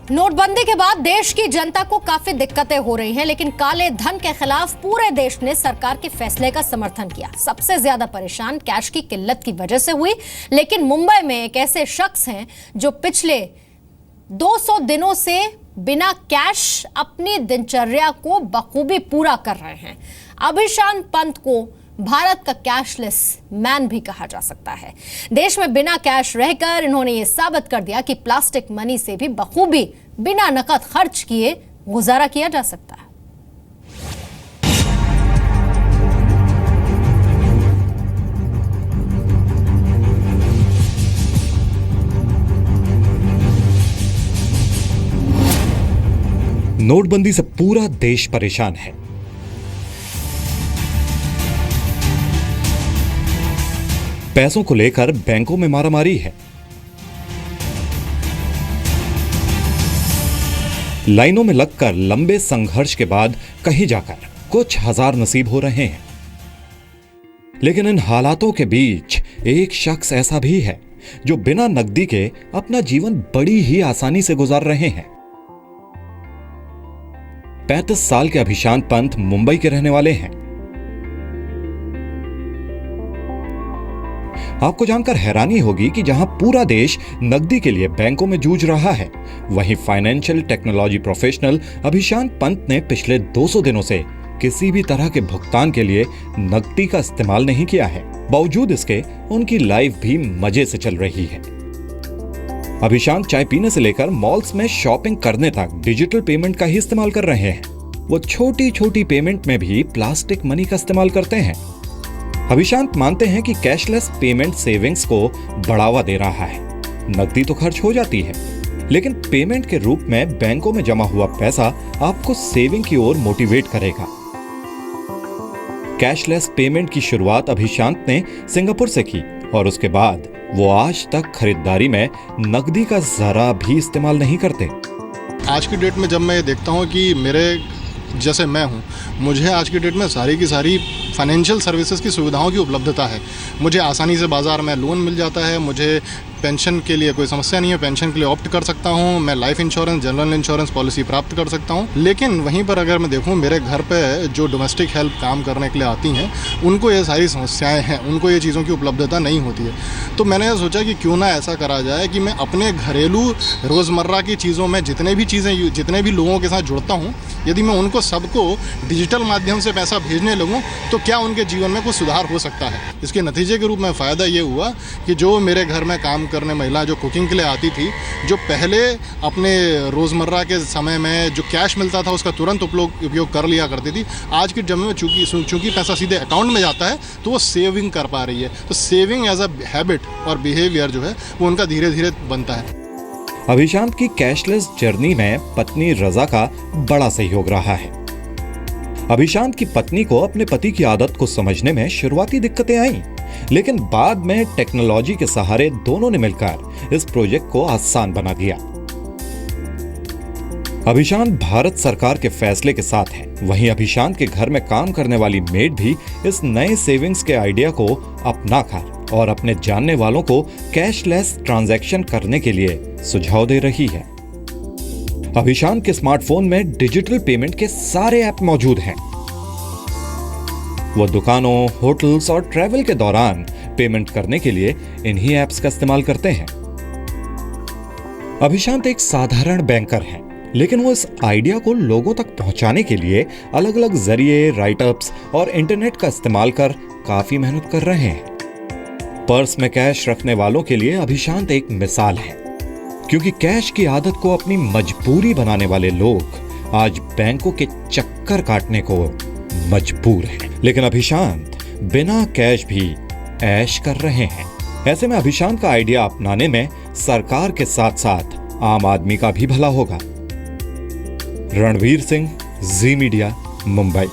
नोटबंदी के बाद देश की जनता को काफी दिक्कतें हो रही हैं, लेकिन काले धन के खिलाफ पूरे देश ने सरकार के फैसले का समर्थन किया। सबसे ज्यादा परेशान कैश की किल्लत की वजह से हुई, लेकिन मुंबई में एक ऐसे शख्स हैं जो पिछले 200 दिनों से बिना कैश अपनी दिनचर्या को बखूबी पूरा कर रहे हैं। अभिशांत पंत को भारत का कैशलेस मैन भी कहा जा सकता है। देश में बिना कैश रहकर इन्होंने ये साबित कर दिया कि प्लास्टिक मनी से भी बखूबी बिना नकद खर्च किए गुजारा किया जा सकता है। नोटबंदी से पूरा देश परेशान है। पैसों को लेकर बैंकों में मारामारी है। लाइनों में लगकर लंबे संघर्ष के बाद कहीं जाकर कुछ हजार नसीब हो रहे हैं। लेकिन इन हालातों के बीच एक शख्स ऐसा भी है जो बिना नकदी के अपना जीवन बड़ी ही आसानी से गुजार रहे हैं। 35 साल के अभिशांत पंत मुंबई के रहने वाले हैं। आपको जानकर हैरानी होगी कि जहां पूरा देश नकदी के लिए बैंकों में जूझ रहा है, वहीं financial technology professional Abhishant Pant ने पिछले 200 दिनों से किसी भी तरह के भुगतान के लिए नकदी का इस्तेमाल नहीं किया है। बावजूद इसके उनकी लाइफ भी मजे से चल रही है। अभिशांत चाय पीने से लेकर मॉल्स में शॉपिंग करने तक डिजिटल पेमेंट का ही इस्तेमाल कर रहे हैं। वो छोटी छोटी पेमेंट में भी प्लास्टिक मनी का इस्तेमाल करते हैं। अभिशांत मानते हैं कि कैशलेस पेमेंट सेविंग्स को बढ़ावा दे रहा है। नकदी तो खर्च हो जाती है, लेकिन पेमेंट के रूप में बैंकों में जमा हुआ पैसा आपको सेविंग की ओर मोटिवेट करेगा। कैशलेस पेमेंट की शुरुआत अभिशांत ने सिंगापुर से की और उसके बाद वो आज तक खरीदारी में नकदी का जरा भी इस्तेमाल नहीं करते। आज की डेट में जब मैं ये देखता हूँ कि मेरे जैसे मैं हूँ, मुझे आज की डेट में सारी की सारी फाइनेंशियल सर्विसेज की सुविधाओं की उपलब्धता है। मुझे आसानी से बाज़ार में लोन मिल जाता है। मुझे पेंशन के लिए कोई समस्या नहीं है, पेंशन के लिए ऑप्ट कर सकता हूँ। मैं life insurance, general insurance policy प्राप्त कर सकता हूँ। लेकिन वहीं पर अगर मैं देखूँ, मेरे घर पे जो डोमेस्टिक हेल्प काम करने के लिए आती हैं, उनको ये सारी समस्याएं हैं, उनको ये चीज़ों की उपलब्धता नहीं होती है। तो मैंने ये सोचा कि क्यों ना ऐसा करा जाए कि मैं अपने घरेलू रोज़मर्रा की चीज़ों में जितने भी लोगों के साथ जुड़ता हूँ, यदि मैं उनको सबको डिजिटल माध्यम से पैसा भेजने लगूँ तो क्या उनके जीवन में कुछ सुधार हो सकता है। इसके नतीजे के रूप में फ़ायदा ये हुआ कि जो मेरे घर में काम करने महिला जो कुकिंग के लिए आती थी, जो पहले अपने रोज़मर्रा के समय में जो कैश मिलता था उसका तुरंत उपयोग कर लिया करती थी, आज के जमाने में चूँकि पैसा सीधे अकाउंट में जाता है तो वो सेविंग कर पा रही है। तो सेविंग एज अ हैबिट और बिहेवियर जो है वो उनका धीरे धीरे बनता है। अभिशांत की कैशलेस जर्नी में पत्नी रजा का बड़ा सहयोग रहा है। अभिशांत की पत्नी को अपने पति की आदत को समझने में शुरुआती दिक्कतें आईं, लेकिन बाद में टेक्नोलॉजी के सहारे दोनों ने मिलकर इस प्रोजेक्ट को आसान बना दिया। अभिशांत भारत सरकार के फैसले के साथ है। वहीं अभिशांत के घर में काम करने वाली मेड भी इस नए सेविंग्स के आइडिया को अपनाकर और अपने जानने वालों को कैशलेस ट्रांजैक्शन करने के लिए सुझाव दे रही है। अभिशांत के स्मार्टफोन में डिजिटल पेमेंट के सारे ऐप मौजूद हैं। वो दुकानों, होटल्स और ट्रैवल के दौरान पेमेंट करने के लिए इन्हीं ऐप्स का इस्तेमाल करते हैं। अभिशांत एक साधारण बैंकर हैं, लेकिन वो इस आइडिया को लोगों तक पहुंचाने के लिए अलग अलग जरिए, राइटअप्स और इंटरनेट का इस्तेमाल कर काफी मेहनत कर रहे हैं। पर्स में कैश रखने वालों के लिए अभिशांत एक मिसाल है, क्योंकि कैश की आदत को अपनी मजबूरी बनाने वाले लोग आज बैंकों के चक्कर काटने को मजबूर हैं। लेकिन अभिशांत बिना कैश भी ऐश कर रहे हैं। ऐसे में अभिशांत का आइडिया अपनाने में सरकार के साथ साथ आम आदमी का भी भला होगा। रणवीर सिंह, जी मीडिया, मुंबई।